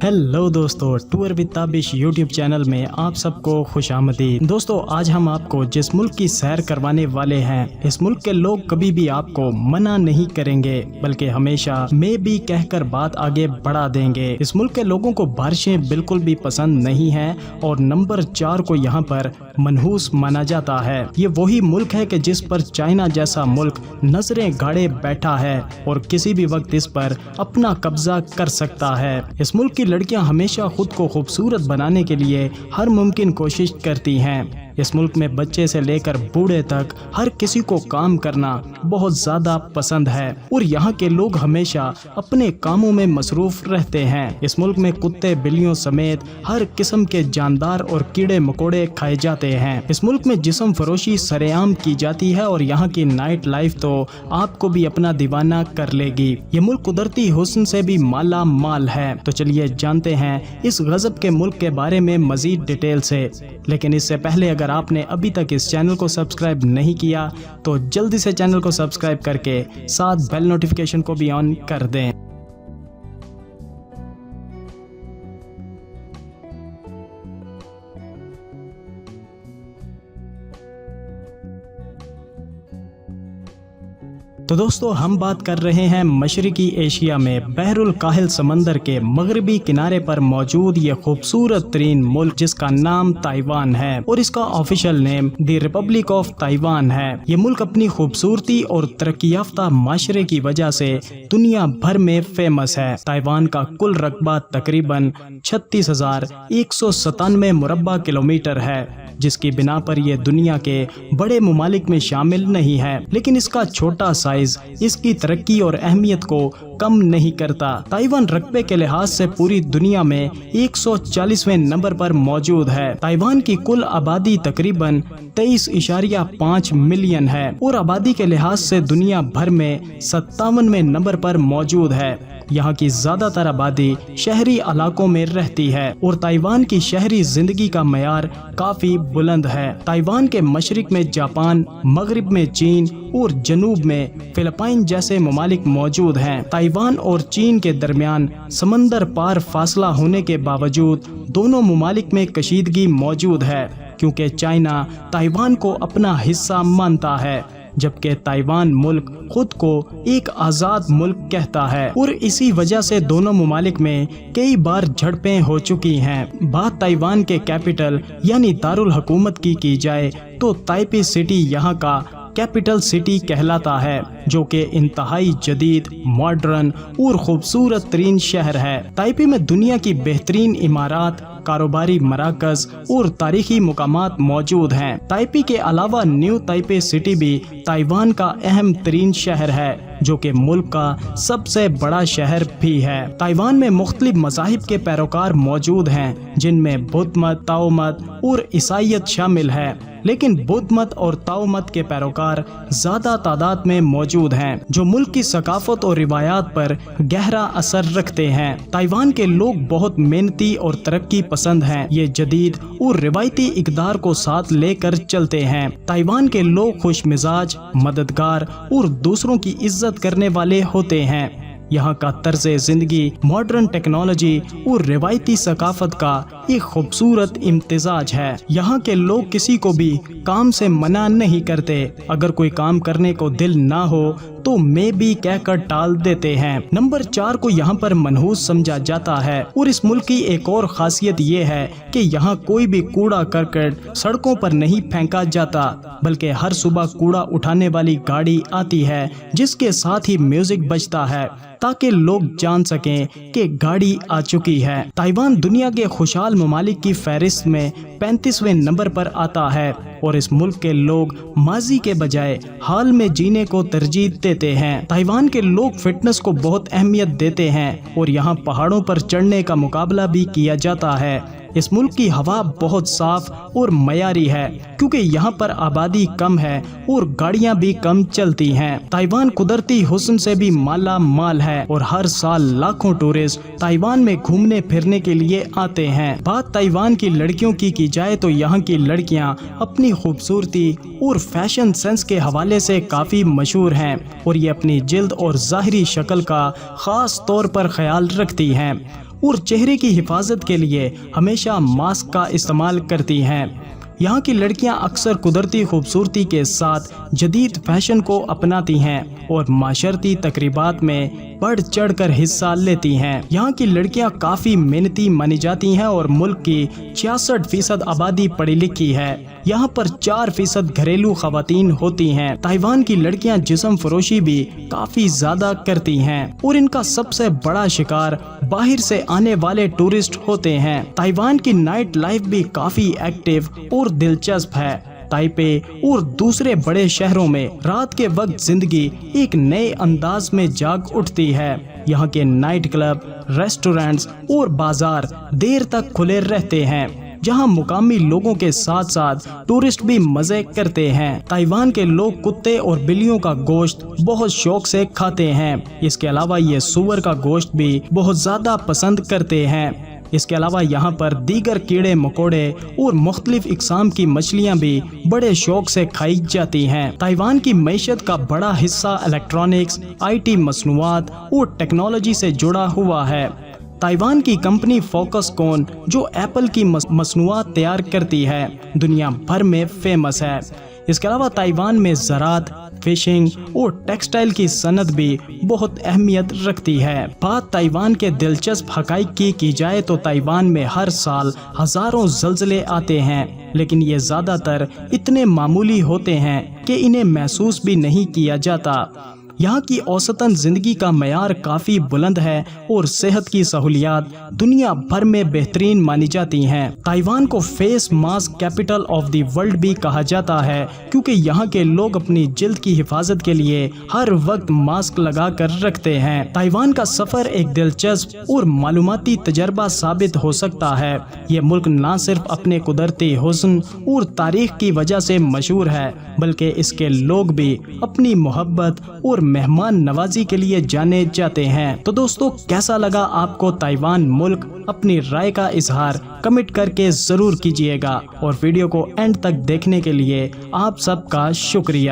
Hello दोस्तों, tour with Tabish YouTube channel में आप सबको खुश आमदीद। दोस्तों, आज हम आपको जिस मुल्क की सैर करवाने वाले हैं, इस मुल्क के लोग कभी भी आपको मना नहीं करेंगे, बल्कि हमेशा मैं भी कहकर बात आगे बढ़ा देंगे। इस मुल्क के लोगों को बारिशें बिल्कुल भी पसंद नहीं है और नंबर 4 को यहाँ पर मनहूस माना जाता है। ये वही मुल्क है कि जिस पर चाइना जैसा मुल्क नजरें गाड़े बैठा है और किसी भी वक्त इस पर अपना कब्जा कर सकता है। इस मुल्क की लड़कियां हमेशा खुद को खूबसूरत बनाने के लिए हर मुमकिन कोशिश करती हैं। इस मुल्क में बच्चे से लेकर बूढ़े तक हर किसी को काम करना बहुत ज़्यादा पसंद है और यहाँ के लोग हमेशा अपने कामों में मसरूफ रहते हैं। इस मुल्क में कुत्ते बिल्लियों समेत हर किस्म के जानदार और कीड़े मकोड़े खाए जाते हैं। इस मुल्क में जिस्म फरोशी सरेआम की जाती है और यहाँ की नाइट लाइफ तो आपको भी अपना दीवाना कर लेगी। ये मुल्क कुदरती हुस्न से भी माला माल है। तो चलिए जानते हैं इस गजब के मुल्क के बारे में मजीद डिटेल से। लेकिन इससे पहले अगर आपने अभी तक इस चैनल को सब्सक्राइब नहीं किया तो जल्दी से चैनल को सब्सक्राइब करके साथ बेल नोटिफिकेशन को भी ऑन कर दें। तो दोस्तों, हम बात कर रहे हैं मशरकी एशिया में बहरुल काहिल समंदर के मगरबी किनारे पर मौजूद ये खूबसूरत तरीन मुल्क जिसका नाम ताइवान है और इसका official name the Republic of Taiwan है। ये मुल्क अपनी खूबसूरती और तरक्की याफ्ता माशरे की वजह से दुनिया भर में फेमस है। ताइवान का कुल रकबा तकरीबन 36,197 मुरब्बा किलोमीटर है, जिसकी बिना पर यह दुनिया के बड़े मुमालिक में शामिल नहीं है। लेकिन इसका छोटा साइज इसकी तरक्की और अहमियत को कम नहीं करता। ताइवान रकबे के लिहाज से पूरी दुनिया में 140वें नंबर पर मौजूद है। ताइवान की कुल आबादी तकरीबन 23.5 मिलियन है और आबादी के लिहाज से दुनिया भर में 57वें नंबर पर मौजूद है। यहाँ की ज्यादातर आबादी शहरी इलाकों में रहती है और ताइवान की शहरी जिंदगी का मयार काफी बुलंद है। ताइवान के मशरिक में जापान, मगरिब में चीन और जनूब में फिलिपाइन जैसे ममालिक मौजूद हैं। ताइवान और चीन के दरमियान समंदर पार फासला होने के बावजूद दोनों ममालिक में कशीदगी मौजूद है, क्योंकि चाइना ताइवान को अपना हिस्सा मानता है, जबकि ताइवान मुल्क खुद को एक आज़ाद मुल्क कहता है और इसी वजह से दोनों ममालिक में कई बार झड़पें हो चुकी हैं। बात ताइवान के कैपिटल यानी दारुल हुकूमत की जाए तो ताइपी सिटी यहाँ का कैपिटल सिटी कहलाता है, जो कि इंतहाई जदीद, मॉडर्न और खूबसूरत तरीन शहर है। ताइपी में दुनिया की बेहतरीन इमारत, कारोबारी मराकज और तारीखी मुकामात मौजूद हैं। ताइपी के अलावा न्यू ताइपे सिटी भी ताइवान का अहम तरीन शहर है, जो कि मुल्क का सबसे बड़ा शहर भी है। ताइवान में मुख्तलिफ मज़ाहिब के पैरोकार मौजूद हैं, जिनमें बुद्ध मत, ताओ मत और ईसाईयत शामिल है। लेकिन बुद्ध मत और ताओ मत के पैरोकार ज्यादा तादाद में मौजूद हैं, जो मुल्क की सकाफत और रिवायात पर गहरा असर रखते हैं। ताइवान के लोग बहुत मेहनती और तरक्की पसंद हैं। ये जदीद और रिवायती इक़दार को साथ लेकर चलते हैं। ताइवान के लोग खुश मिजाज, मददगार और दूसरों की इज्जत करने वाले होते हैं। यहाँ का तर्ज जिंदगी मॉडर्न टेक्नोलॉजी और रिवायती सकाफत का एक खूबसूरत इम्तिजाज है। यहाँ के लोग किसी को भी काम से मना नहीं करते। अगर कोई काम करने को दिल ना हो तो मैं भी कहकर टाल देते हैं। नंबर 4 को यहाँ पर मनहूस समझा जाता है और इस मुल्क की एक और खासियत ये है कि यहाँ कोई भी कूड़ा करकट सड़कों पर नहीं फेंका जाता, बल्कि हर सुबह कूड़ा उठाने वाली गाड़ी आती है, जिसके साथ ही म्यूजिक बजता है ताकि लोग जान सकें कि गाड़ी आ चुकी है। ताइवान दुनिया के खुशहाल ममालिक की फहरिस्त में 35वें नंबर पर आता है और इस मुल्क के लोग माजी के बजाय हाल में जीने को तरजीह देते हैं। ताइवान के लोग फिटनेस को बहुत अहमियत देते हैं और यहाँ पहाड़ों पर चढ़ने का मुकाबला भी किया जाता है। इस मुल्क की हवा बहुत साफ और मयारी है, क्योंकि यहाँ पर आबादी कम है और गाड़ियाँ भी कम चलती हैं। ताइवान कुदरती हुस्न से भी माला माल है और हर साल लाखों टूरिस्ट ताइवान में घूमने फिरने के लिए आते हैं। बात ताइवान की लड़कियों की जाए तो यहाँ की लड़कियाँ अपनी खूबसूरती और फैशन सेंस के हवाले से काफ़ी मशहूर हैं और ये अपनी जिल्द और ज़ाहिरी शक्ल का ख़ास तौर पर ख्याल रखती हैं। اور چہرے کی حفاظت کے لیے ہمیشہ ماسک کا استعمال کرتی ہیں۔ یہاں کی لڑکیاں اکثر قدرتی خوبصورتی کے ساتھ جدید فیشن کو اپناتی ہیں اور معاشرتی تقریبات میں بڑھ چڑھ کر حصہ لیتی ہیں۔ یہاں کی لڑکیاں کافی محنتی مانی جاتی ہیں اور ملک کی 66% آبادی پڑھی لکھی ہے۔ یہاں پر 4% گھریلو خواتین ہوتی ہیں۔ تائیوان کی لڑکیاں جسم فروشی بھی کافی زیادہ کرتی ہیں اور ان کا سب سے بڑا شکار باہر سے آنے والے ٹورسٹ ہوتے ہیں۔ تائیوان کی نائٹ لائف بھی کافی ایکٹیو اور دلچسپ ہے۔ تائپے اور دوسرے بڑے شہروں میں رات کے وقت زندگی ایک نئے انداز میں جاگ اٹھتی ہے۔ یہاں کے نائٹ کلب، ریسٹورنٹس اور بازار دیر تک کھلے رہتے ہیں، جہاں مقامی لوگوں کے ساتھ ساتھ ٹورسٹ بھی مزے کرتے ہیں۔ تائیوان کے لوگ کتے اور بلیوں کا گوشت بہت شوق سے کھاتے ہیں۔ اس کے علاوہ یہ سور کا گوشت بھی بہت زیادہ پسند کرتے ہیں۔ اس کے علاوہ یہاں پر دیگر کیڑے مکوڑے اور مختلف اقسام کی مچھلیاں بھی بڑے شوق سے کھائی جاتی ہیں۔ تائیوان کی معیشت کا بڑا حصہ الیکٹرانکس، IT مصنوعات اور ٹیکنالوجی سے جڑا ہوا ہے۔ تائیوان کی کمپنی فوکس کون جو ایپل کی مصنوعات تیار کرتی ہے، دنیا بھر میں فیمس ہے۔ اس کے علاوہ تائیوان میں زراعت، فشنگ اور ٹیکسٹائل کی صنعت بھی بہت اہمیت رکھتی ہے۔ بات تائیوان کے دلچسپ حقائق کی جائے تو تائیوان میں ہر سال ہزاروں زلزلے آتے ہیں، لیکن یہ زیادہ تر اتنے معمولی ہوتے ہیں کہ انہیں محسوس بھی نہیں کیا جاتا۔ یہاں کی اوسطاً زندگی کا معیار کافی بلند ہے اور صحت کی سہولیات دنیا بھر میں بہترین مانی جاتی ہیں۔ تائیوان کو face mask capital of the world بھی کہا جاتا ہے، کیونکہ یہاں کے لوگ اپنی جلد کی حفاظت کے لیے ہر وقت ماسک لگا کر رکھتے ہیں۔ تائیوان کا سفر ایک دلچسپ اور معلوماتی تجربہ ثابت ہو سکتا ہے۔ یہ ملک نہ صرف اپنے قدرتی حسن اور تاریخ کی وجہ سے مشہور ہے، بلکہ اس کے لوگ بھی اپنی محبت اور مہمان نوازی کے لیے جانے جاتے ہیں۔ تو دوستو، کیسا لگا آپ کو تائیوان ملک؟ اپنی رائے کا اظہار کمنٹ کر کے ضرور کیجیے گا، اور ویڈیو کو اینڈ تک دیکھنے کے لیے آپ سب کا شکریہ۔